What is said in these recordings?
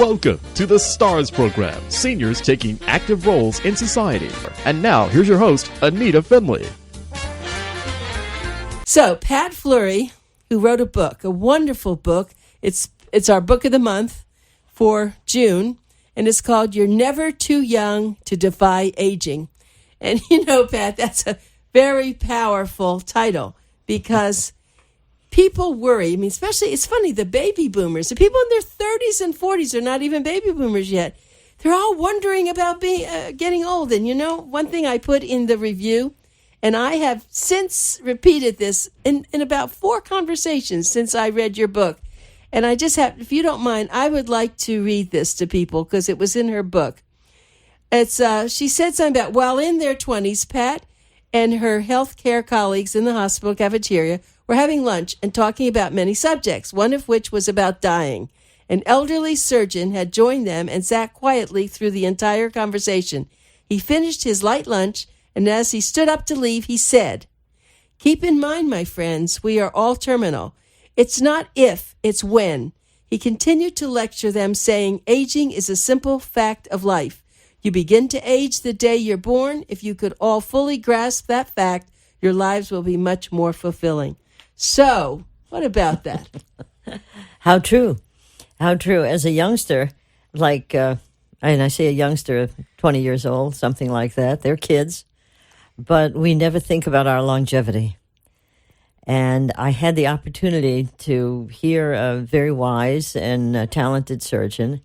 Welcome to the STARS program, seniors taking active roles in society. And now, here's your host, Anita Finley. So, Pat Flury, who wrote a book, a wonderful book. It's our book of the month for June, and it's called You're Never Too Young to Defy Aging. And you know, Pat, that's a very powerful title because people worry. I mean, especially, it's funny, the baby boomers, the people in their 30s and 40s are not even baby boomers yet. They're all wondering about getting old. And you know, one thing I put in the review, and I have since repeated this in about 4 conversations since I read your book. And I just have, if you don't mind, I would like to read this to people because it was in her book. It's she said something about, while in their 20s, Pat and her healthcare colleagues in the hospital cafeteria were having lunch and talking about many subjects, one of which was about dying. An elderly surgeon had joined them and sat quietly through the entire conversation. He finished his light lunch, and as he stood up to leave, he said, "Keep in mind, my friends, we are all terminal. It's not if, it's when." He continued to lecture them, saying, "Aging is a simple fact of life. You begin to age the day you're born. If you could all fully grasp that fact, your lives will be much more fulfilling." So, what about that? How true. How true. As a youngster, like, and I say a youngster, 20 years old, something like that, they're kids, but we never think about our longevity. And I had the opportunity to hear a very wise and talented surgeon,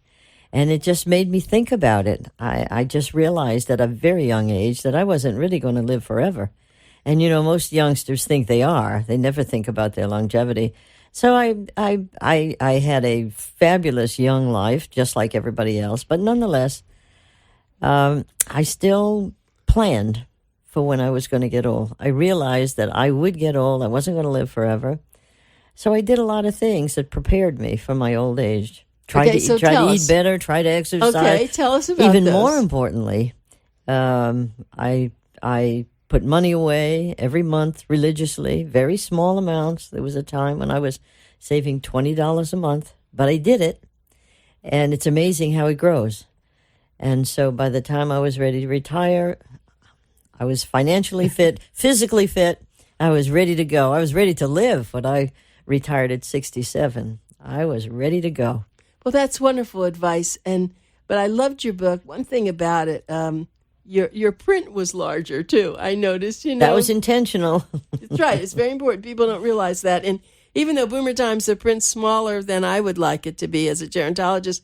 and it just made me think about it. I just realized at a very young age that I wasn't really going to live forever. And, you know, most youngsters think they are. They never think about their longevity. So I had a fabulous young life, just like everybody else. But nonetheless, I still planned for when I was going to get old. I realized that I would get old. I wasn't going to live forever. So I did a lot of things that prepared me for my old age. Tried to eat better, try to exercise. Okay, tell us about Even those. more importantly, I put money away every month religiously, very small amounts. There was a time when I was saving $20 a month, but I did it, and it's amazing how it grows. And so by the time I was ready to retire, I was financially fit, physically fit. I was ready to go. I was ready to live when I retired at 67. I was ready to go. Well, that's wonderful advice, but I loved your book. One thing about it, your print was larger too. I noticed. You know, that was intentional. That's right. It's very important. People don't realize that. And even though Boomer Times, the print's smaller than I would like it to be as a gerontologist,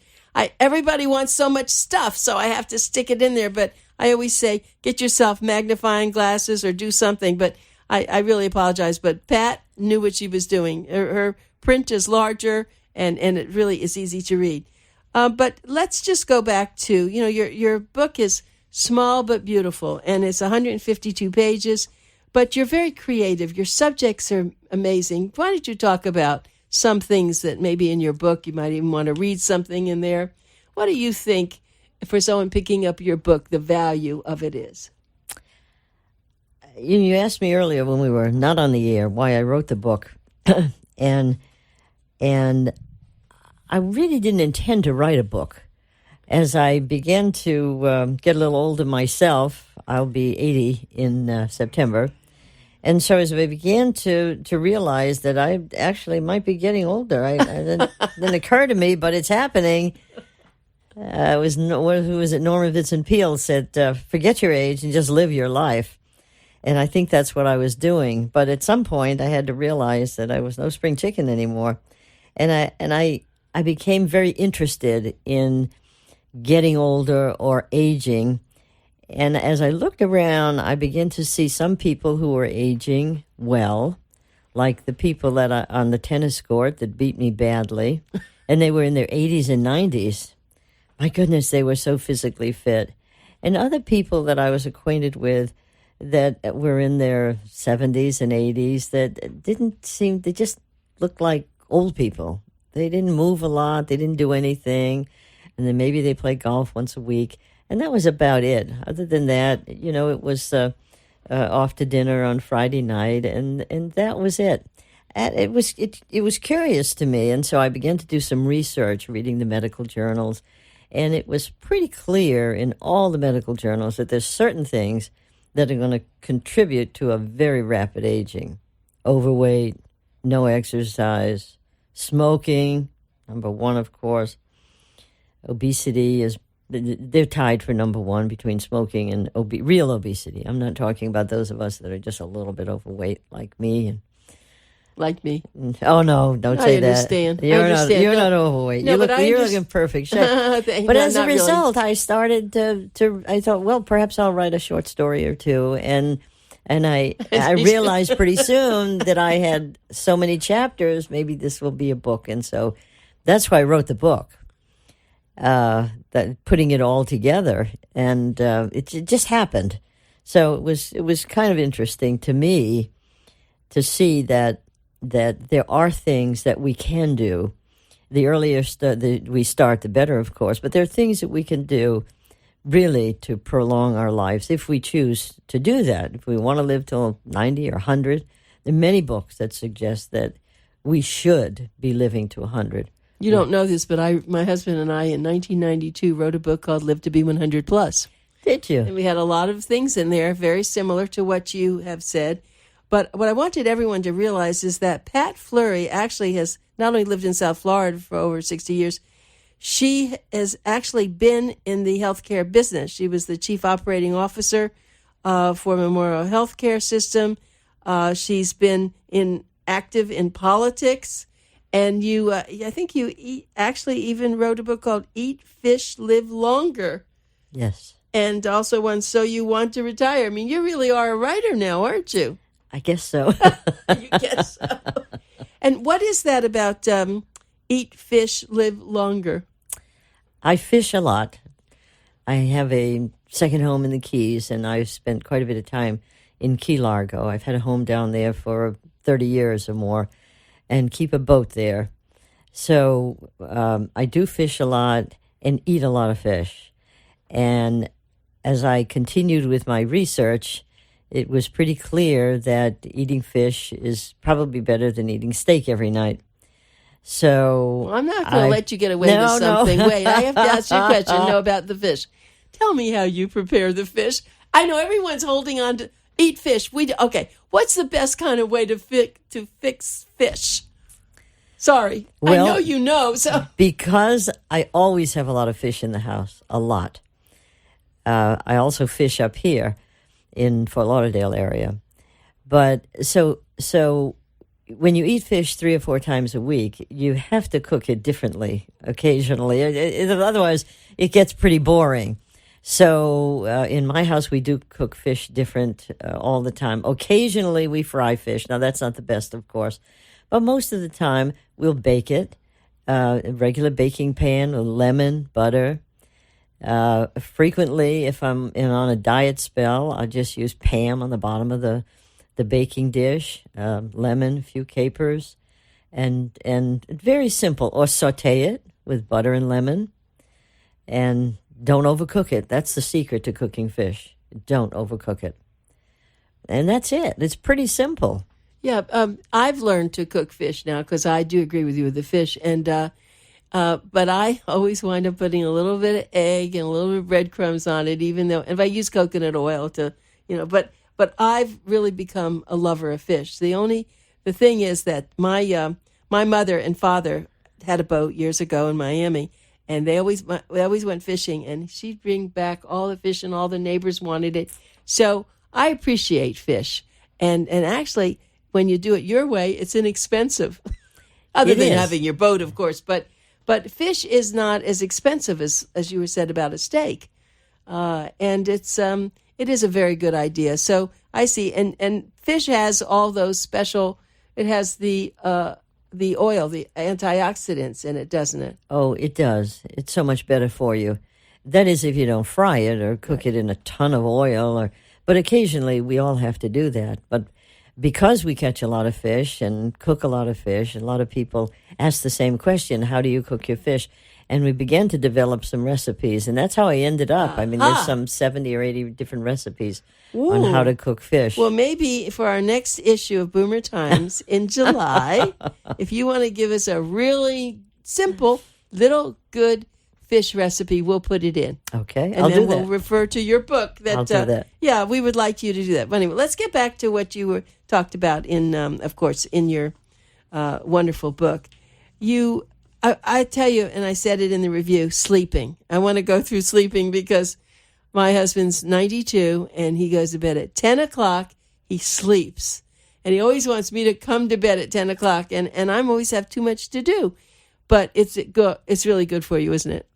everybody wants so much stuff, so I have to stick it in there. But I always say, get yourself magnifying glasses or do something. But I really apologize. But Pat knew what she was doing. Her print is larger, and it really is easy to read. But let's just go back to, you know, your book is small but beautiful, and it's 152 pages, but you're very creative. Your subjects are amazing. Why don't you talk about some things that maybe in your book, you might even want to read something in there. What do you think, for someone picking up your book, the value of it is? You asked me earlier when we were not on the air why I wrote the book, and I really didn't intend to write a book. As I began to get a little older myself, I'll be 80 in September. And so as I began to realize that I actually might be getting older, it didn't occur to me, but it's happening. Who was it? Norman Vincent Peale said, forget your age and just live your life. And I think that's what I was doing. But at some point, I had to realize that I was no spring chicken anymore. And I became very interested in getting older or aging. And as I looked around, I began to see some people who were aging well, like the people that are on the tennis court that beat me badly, and they were in their 80s and 90s. My goodness, they were so physically fit. And other people that I was acquainted with that were in their 70s and 80s that they just looked like old people. They didn't move a lot. They didn't do anything. And then maybe they played golf once a week. And that was about it. Other than that, you know, it was off to dinner on Friday night, and that was it. And it was curious to me, and so I began to do some research, reading the medical journals, and it was pretty clear in all the medical journals that there's certain things that are going to contribute to a very rapid aging. Overweight, no exercise, smoking, number one, of course. Obesity they're tied for number one between smoking and real obesity. I'm not talking about those of us that are just a little bit overweight like me. Like me. Oh, no, don't say that. I understand. You're not overweight. No, You're looking in perfect shape. But as a result, really. I started I thought, well, perhaps I'll write a short story or two. And I realized pretty soon that I had so many chapters, maybe this will be a book. And so that's why I wrote the book. That putting it all together, and it just happened. So it was kind of interesting to me to see that there are things that we can do. The earlier we start, the better, of course. But there are things that we can do really to prolong our lives if we choose to do that. If we want to live till 90 or 100, there are many books that suggest that we should be living to 100. You don't know this, but my husband and I in 1992 wrote a book called Live to be 100 Plus. Did you? And we had a lot of things in there very similar to what you have said. But what I wanted everyone to realize is that Pat Flury actually has not only lived in South Florida for over 60 years, she has actually been in the healthcare business. She was the chief operating officer for Memorial Healthcare System. She's been active in politics. And I think you actually even wrote a book called Eat Fish, Live Longer. Yes. And also one, So You Want to Retire. I mean, you really are a writer now, aren't you? I guess so. You guess so. And what is that about Eat Fish, Live Longer? I fish a lot. I have a second home in the Keys, and I've spent quite a bit of time in Key Largo. I've had a home down there for 30 years or more, and keep a boat there. So I do fish a lot and eat a lot of fish. And as I continued with my research, it was pretty clear that eating fish is probably better than eating steak every night. So well, I'm not going to let you get away with something. No. Wait, I have to ask you a question. Know about the fish. Tell me how you prepare the fish. I know everyone's holding on to eat fish. Okay, what's the best kind of way to fix fish? Sorry, well, I know you know. So because I always have a lot of fish in the house, a lot. I also fish up here in Fort Lauderdale area. But so when you eat fish 3 or 4 times a week, you have to cook it differently occasionally. Otherwise, it gets pretty boring. So in my house, we do cook fish different all the time. Occasionally, we fry fish. Now, that's not the best, of course. But most of the time, we'll bake it, a regular baking pan with lemon, butter. Frequently, if I'm on a diet spell, I'll just use Pam on the bottom of the baking dish, lemon, a few capers, and very simple. Or saute it with butter and lemon, and don't overcook it. That's the secret to cooking fish. Don't overcook it. And that's it. It's pretty simple. Yeah, I've learned to cook fish now because I do agree with you with the fish. And but I always wind up putting a little bit of egg and a little bit of breadcrumbs on it, even though if I use coconut oil to, but I've really become a lover of fish. The thing is that my mother and father had a boat years ago in Miami, and we always went fishing, and she'd bring back all the fish, and all the neighbors wanted it. So I appreciate fish, and actually, when you do it your way, it's inexpensive, other than having your boat, of course. But fish is not as expensive as you said about a steak, and it is a very good idea. So I see, and fish has all those special. It has the oil, the antioxidants in it, doesn't it? Oh, it does. It's so much better for you. That is, if you don't fry it or cook it in a ton of oil. But occasionally, we all have to do that. But because we catch a lot of fish and cook a lot of fish, a lot of people ask the same question, how do you cook your fish? And we began to develop some recipes, and that's how I ended up. I mean, there's some 70 or 80 different recipes on how to cook fish. Well, maybe for our next issue of Boomer Times in July, if you want to give us a really simple, little good fish recipe, we'll put it in. Okay, and I'll then do that. we'll refer to your book. I'll do that. Yeah, we would like you to do that. But anyway, let's get back to what you were talked about in, of course, in your wonderful book. I tell you, and I said it in the review, sleeping. I want to go through sleeping because my husband's 92 and he goes to bed at 10 o'clock. He sleeps. And he always wants me to come to bed at 10 o'clock. And I'm always have too much to do. But it's really good for you, isn't it?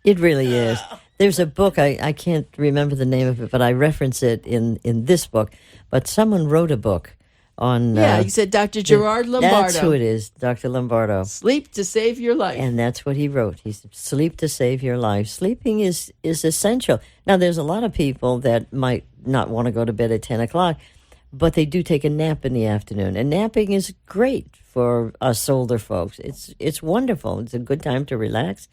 It really is. There's a book, I can't remember the name of it, but I reference it in this book. But someone wrote a book on... you said Dr. Gerard Lombardo. That's who it is, Dr. Lombardo. Sleep to save your life. And that's what he wrote. He said, sleep to save your life. Sleeping is essential. Now, there's a lot of people that might not want to go to bed at 10 o'clock, but they do take a nap in the afternoon. And napping is great for us older folks. It's wonderful. It's a good time to relax,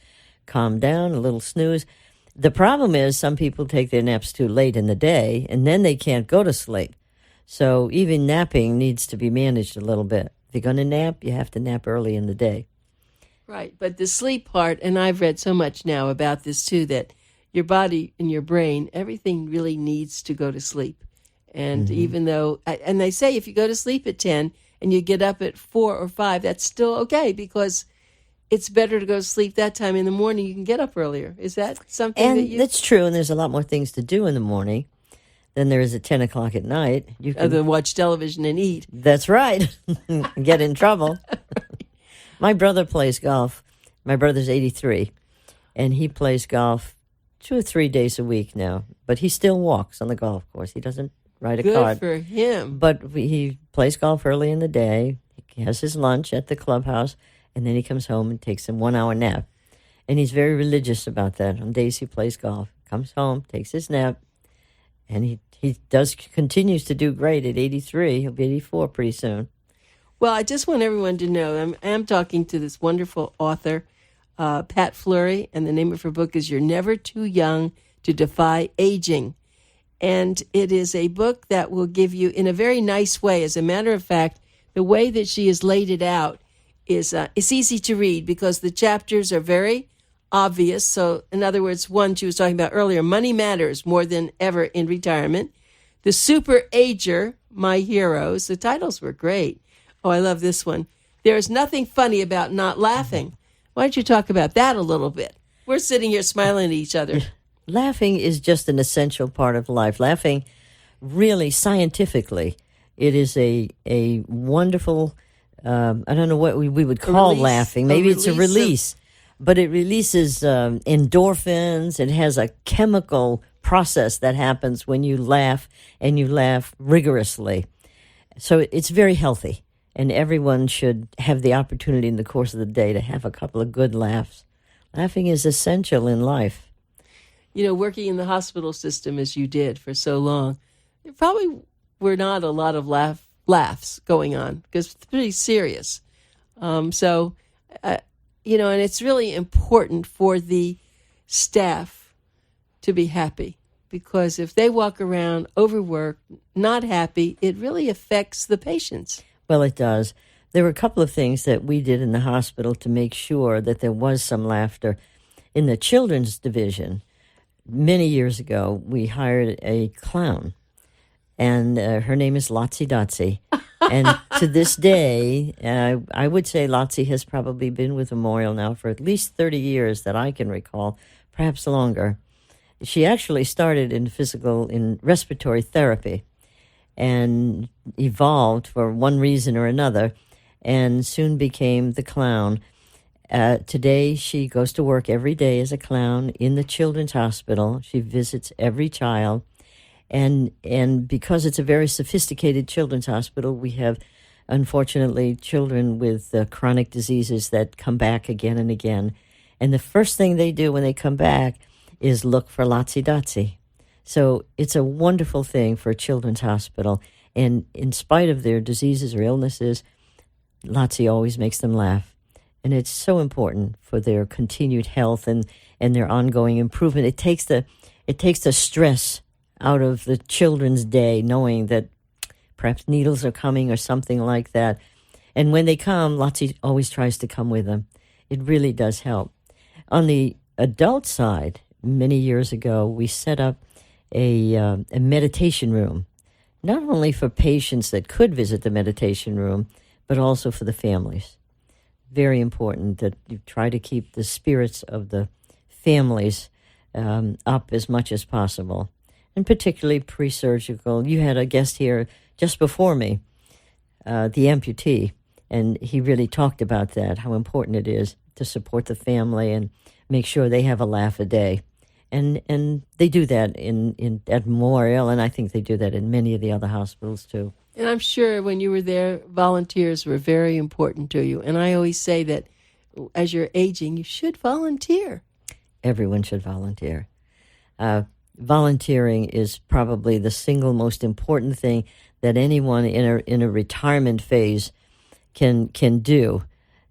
calm down, a little snooze. The problem is some people take their naps too late in the day, and then they can't go to sleep. So even napping needs to be managed a little bit. If you're going to nap, you have to nap early in the day. Right, but the sleep part, and I've read so much now about this too, that your body and your brain, everything really needs to go to sleep. And even though, and they say if you go to sleep at 10 and you get up at 4 or 5, that's still okay because it's better to go to sleep that time in the morning. You can get up earlier. Is that something that you... That's true, and there's a lot more things to do in the morning than there is at 10 o'clock at night. You can other than watch television and eat. That's right. Get in trouble. My brother plays golf. My brother's 83, and he plays golf 2 or 3 days a week now. But he still walks on the golf course. He doesn't ride a car. Good for him. But he plays golf early in the day. He has his lunch at the clubhouse, and then he comes home and takes a 1-hour nap. And he's very religious about that. On days he plays golf, comes home, takes his nap, and he continues to do great at 83. He'll be 84 pretty soon. Well, I just want everyone to know I'm talking to this wonderful author, Pat Flury, and the name of her book is You're Never Too Young to Defy Aging. And it is a book that will give you, in a very nice way, as a matter of fact, the way that she has laid it out is it's easy to read because the chapters are very obvious. So, in other words, one she was talking about earlier, money matters more than ever in retirement. The Super Ager, My Heroes. The titles were great. Oh, I love this one. There is nothing funny about not laughing. Why don't you talk about that a little bit? We're sitting here smiling at each other. Laughing is just an essential part of life. Laughing, really, scientifically, it is a wonderful, I don't know what we would call laughing. Maybe it's a release. But it releases endorphins. It has a chemical process that happens when you laugh, and you laugh rigorously. So it's very healthy, and everyone should have the opportunity in the course of the day to have a couple of good laughs. Laughing is essential in life. You know, working in the hospital system as you did for so long, there probably were not a lot of laughs going on because it's pretty serious. You know, and it's really important for the staff to be happy because if they walk around overworked, not happy, it really affects the patients. Well, it does. There were a couple of things that we did in the hospital to make sure that there was some laughter. In the children's division, many years ago, we hired a clown, and her name is Lotzie Dotzie. And to this day, I would say Lotzie has probably been with Memorial now for at least 30 years that I can recall, perhaps longer. She actually started in respiratory therapy and evolved for one reason or another and soon became the clown. Today, she goes to work every day as a clown in the children's hospital. She visits every child. And because it's a very sophisticated children's hospital, we have, unfortunately, children with chronic diseases that come back again and again. And the first thing they do when they come back is look for Lotzie Dotzie. So it's a wonderful thing for a children's hospital. And in spite of their diseases or illnesses, Lotsie always makes them laugh. And it's so important for their continued health and their ongoing improvement. It takes the stress out of the children's day, knowing that perhaps needles are coming or something like that. And when they come, Lotsie always tries to come with them. It really does help. On the adult side, many years ago, we set up a meditation room, not only for patients that could visit the meditation room, but also for the families. Very important that you try to keep the spirits of the families up as much as possible, and particularly pre-surgical. You had a guest here just before me, the amputee, and he really talked about that, how important it is to support the family and make sure they have a laugh a day. And they do that at Memorial, and I think they do that in many of the other hospitals too. And I'm sure when you were there, volunteers were very important to you. And I always say that as you're aging, you should volunteer. Everyone should volunteer. Volunteering is probably the single most important thing that anyone in a retirement phase can do.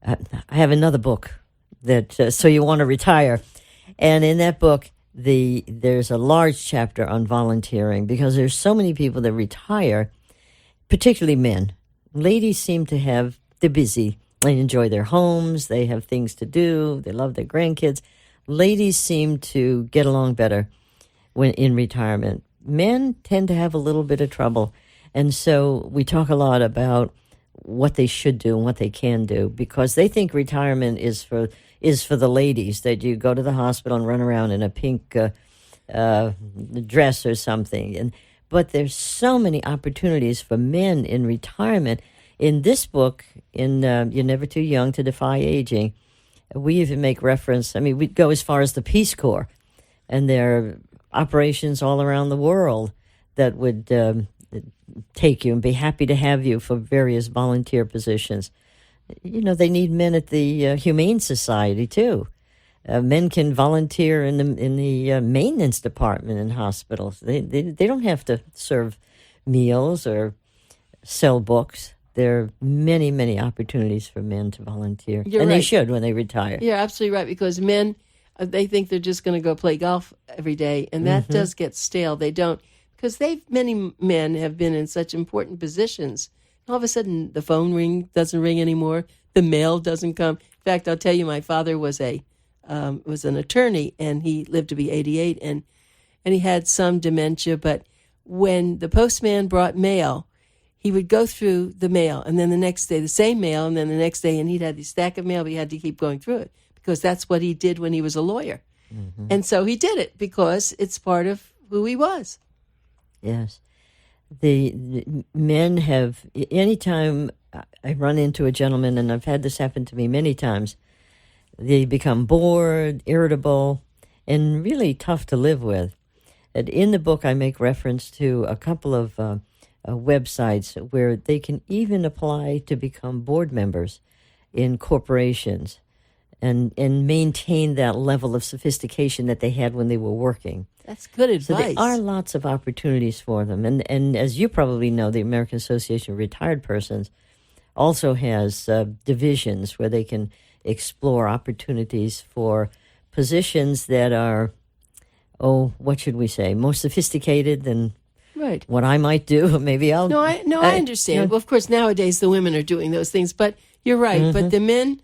I have another book that So You Want to Retire, and in that book, there's a large chapter on volunteering, because there's so many people that retire, particularly men. Ladies seem to they're busy. They enjoy their homes. They have things to do. They love their grandkids. Ladies seem to get along better when in retirement. Men tend to have a little bit of trouble. And so we talk a lot about what they should do and what they can do, because they think retirement is for the ladies, that you go to the hospital and run around in a pink dress or something. But there's so many opportunities for men in retirement. In this book, in You're Never Too Young to Defy Aging, we even make reference, we go as far as the Peace Corps, and there are operations all around the world that would take you and be happy to have you for various volunteer positions. They need men at the Humane Society too. Men can volunteer in the maintenance department in hospitals. They don't have to serve meals or sell books. There are many, many opportunities for men to volunteer. You're and right. They should when they retire. You're absolutely right, because men, they think they're just going to go play golf every day, and that does get stale. They don't, because many men have been in such important positions. All of a sudden, the phone doesn't ring anymore. The mail doesn't come. In fact, I'll tell you, my father was an attorney, and he lived to be 88, and he had some dementia. But when the postman brought mail, he would go through the mail, and then the next day the same mail, and then the next day, and he'd had this stack of mail, but he had to keep going through it, because that's what he did when he was a lawyer. Mm-hmm. And so he did it because it's part of who he was. Yes. The men have, anytime I run into a gentleman, and I've had this happen to me many times, they become bored, irritable, and really tough to live with. And in the book, I make reference to a couple of websites where they can even apply to become board members in corporations and maintain that level of sophistication that they had when they were working. That's good advice. So there are lots of opportunities for them. And as you probably know, the American Association of Retired Persons also has divisions where they can explore opportunities for positions that are, what should we say, more sophisticated than right. what I might do. Maybe I'll... I understand. Well, of course, nowadays the women are doing those things, but you're right. Mm-hmm. But the men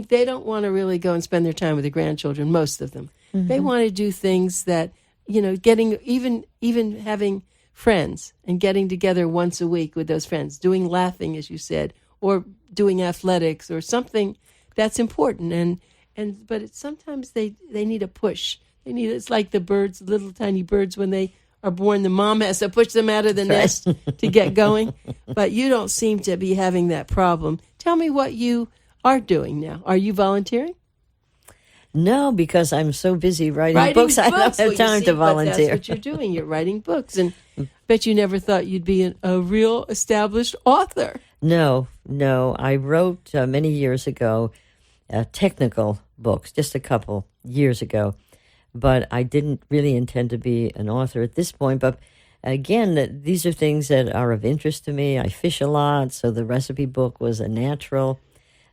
they don't want to really go and spend their time with their grandchildren, most of them. Mm-hmm. They want to do things that, getting, even having friends and getting together once a week with those friends, doing laughing, as you said, or doing athletics or something that's important. But sometimes they need a push. It's like the birds, little tiny birds, when they are born, the mom has to push them out of the nest to get going. But you don't seem to be having that problem. Tell me what you are doing now. Are you volunteering? No, because I'm so busy writing books. I don't have time to volunteer. That's what you're doing. You're writing books. And bet you never thought you'd be a real established author. No. I wrote many years ago technical books, just a couple years ago. But I didn't really intend to be an author at this point. But again, these are things that are of interest to me. I fish a lot, so the recipe book was a natural.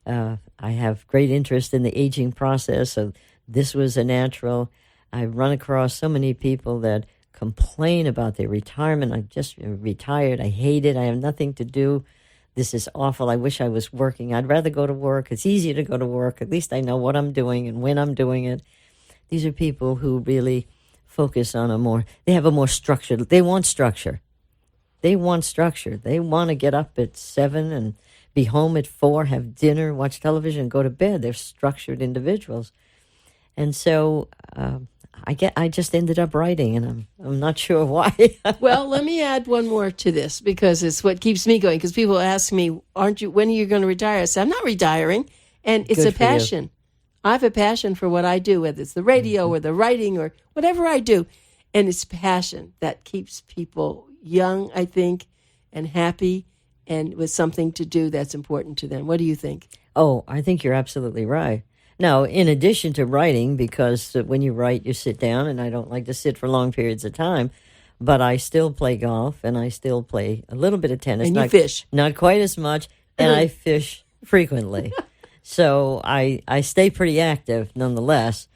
I have great interest in the aging process, so this was a natural. I've run across so many people that complain about their retirement. I'm just retired. I hate it. I have nothing to do. This is awful. I wish I was working. I'd rather go to work. It's easier to go to work. At least I know what I'm doing and when I'm doing it. These are people who really focus on they have a more structured, they want structure. They want structure. They want to get up at 7 and be home at 4, have dinner, watch television, go to bed. They're structured individuals. And so I just ended up writing, and I'm not sure why. Well, let me add one more to this, because it's what keeps me going. Because people ask me, when are you going to retire? I say, I'm not retiring. And it's Good a passion. I have a passion for what I do, whether it's the radio or the writing or whatever I do. And it's passion that keeps people young, I think, and happy, and with something to do that's important to them. What do you think? Oh, I think you're absolutely right. Now, in addition to writing, because when you write, you sit down, and I don't like to sit for long periods of time, but I still play golf, and I still play a little bit of tennis. And you fish. Not quite as much, and I fish frequently. So I stay pretty active nonetheless,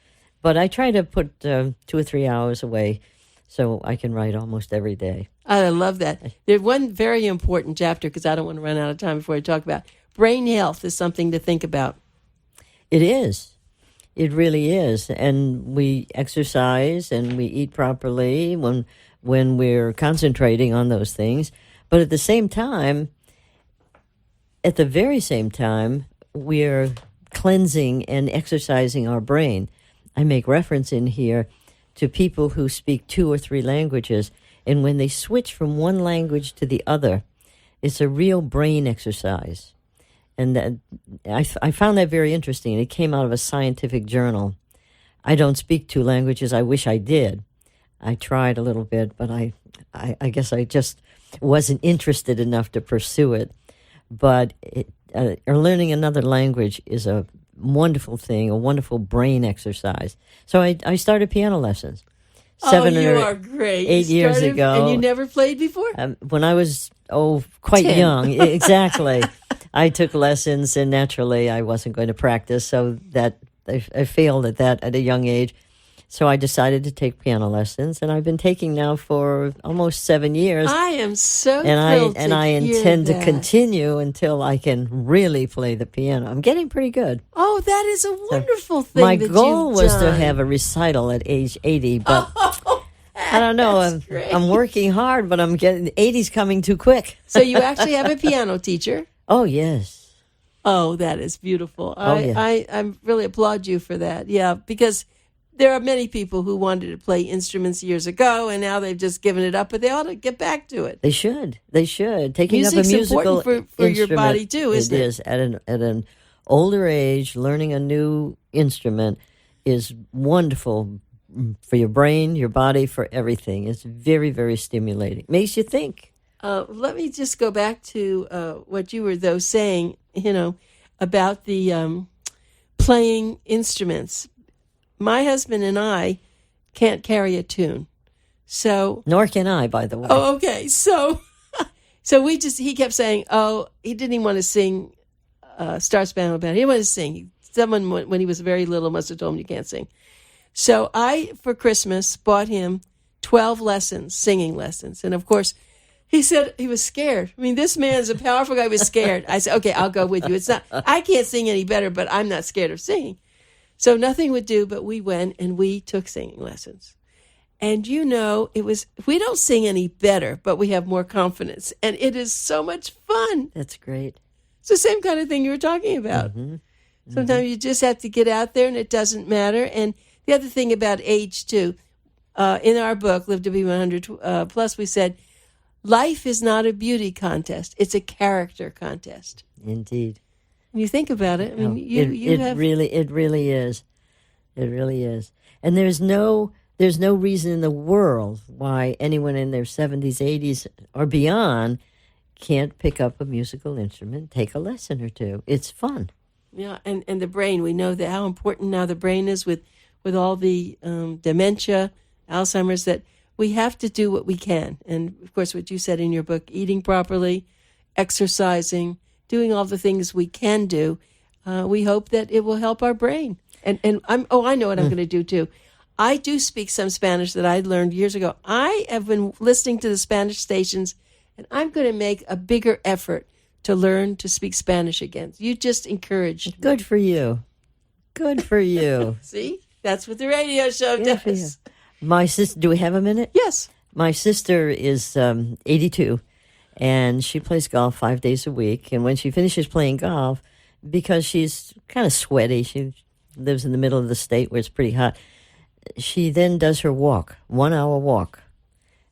but I try to put 2 or 3 hours away so I can write almost every day. I love that. There's one very important chapter, because I don't want to run out of time before I talk about brain health is something to think about. It is. It really is. And we exercise and we eat properly when we're concentrating on those things. But at the very same time, we're cleansing and exercising our brain. I make reference in here to people who speak 2 or 3 languages, and when they switch from one language to the other, it's a real brain exercise. And I found that very interesting. It came out of a scientific journal. I don't speak 2 languages. I wish I did. I tried a little bit, but I guess I just wasn't interested enough to pursue it. But learning another language is a wonderful thing, a wonderful brain exercise. So I started piano lessons. 7 you or are great. 8 years ago. And you never played before? When I was, quite 10. young. Exactly. I took lessons, and naturally I wasn't going to practice, so that I failed at that at a young age. So I decided to take piano lessons, and I've been taking now for almost 7 years. I am so thrilled I intend to continue until I can really play the piano. I'm getting pretty good. Oh, that is a wonderful thing. My that goal you've was done. to have a recital at age 80, but I don't know. I'm working hard, but I'm getting 80's coming too quick. So you actually have a piano teacher? Oh, yes. Oh, that is beautiful. Yeah. I really applaud you for that. Yeah, because there are many people who wanted to play instruments years ago, and now they've just given it up, but they ought to get back to it. They should. Taking Music's up a musical important for your body, too, isn't it? It is. At an older age, learning a new instrument is wonderful for your brain, your body, for everything. It's very, very stimulating. Makes you think. Let me just go back to what you were, though, saying, about the playing instruments. My husband and I can't carry a tune. So Nor can I, by the way. Oh, okay. So he kept saying, he didn't even want to sing Star Spangled Banner. He didn't want to sing. Someone, when he was very little, must have told him you can't sing. So I, for Christmas, bought him 12 lessons, singing lessons. And of course, he said he was scared. I mean, this man's a powerful guy. He was scared. I said, okay, I'll go with you. I can't sing any better, but I'm not scared of singing. So nothing would do, but we went and we took singing lessons. And we don't sing any better, but we have more confidence. And it is so much fun. That's great. It's the same kind of thing you were talking about. Mm-hmm. Sometimes you just have to get out there and it doesn't matter. And the other thing about age, too, in our book, Live to Be 100 Plus, we said, life is not a beauty contest. It's a character contest. Indeed. When you think about it, I mean, it really is. It really is. And there's no reason in the world why anyone in their 70s, 80s, or beyond can't pick up a musical instrument, take a lesson or two. It's fun. Yeah, and the brain, we know how important now the brain is with all the dementia, Alzheimer's, that we have to do what we can. And, of course, what you said in your book, eating properly, exercising, doing all the things we can do, we hope that it will help our brain. And I know what I'm going to do, too. I do speak some Spanish that I learned years ago. I have been listening to the Spanish stations, and I'm going to make a bigger effort to learn to speak Spanish again. You just encouraged me. Good for you. Good for you. See? That's what the radio show does. My sister, do we have a minute? Yes. My sister is 82, and she plays golf 5 days a week. And when she finishes playing golf, because she's kind of sweaty, she lives in the middle of the state where it's pretty hot, she then does her walk, 1 hour walk.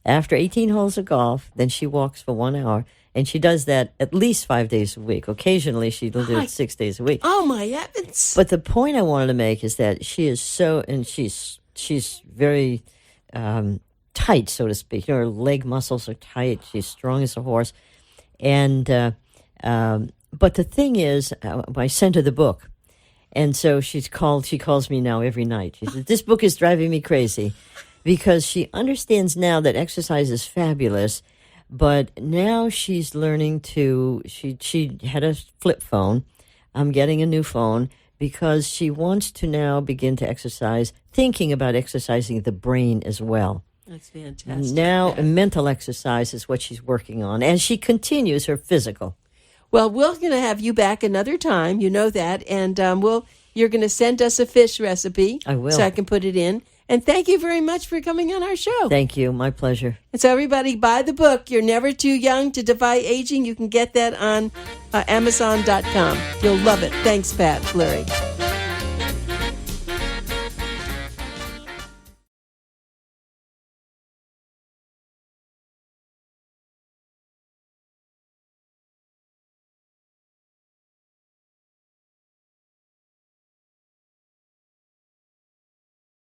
After 18 holes of golf, then she walks for 1 hour. And she does that at least 5 days a week. Occasionally, she'll do it 6 days a week. Oh, my heavens. But the point I wanted to make is that she is so, and she's very tight, so to speak. Her leg muscles are tight. She's strong as a horse. And but the thing is, I sent her the book. And so she calls me now every night. She says, this book is driving me crazy because she understands now that exercise is fabulous. But now she's learning she had a flip phone. I'm getting a new phone because she wants to now begin to exercise, thinking about exercising the brain as well. That's fantastic. Now, mental exercise is what she's working on as she continues her physical. Well, we're going to have you back another time. You know that. And you're going to send us a fish recipe. I will. So I can put it in. And thank you very much for coming on our show. Thank you. My pleasure. And so everybody, buy the book, You're Never Too Young to Defy Aging. You can get that on Amazon.com. You'll love it. Thanks, Pat Flury.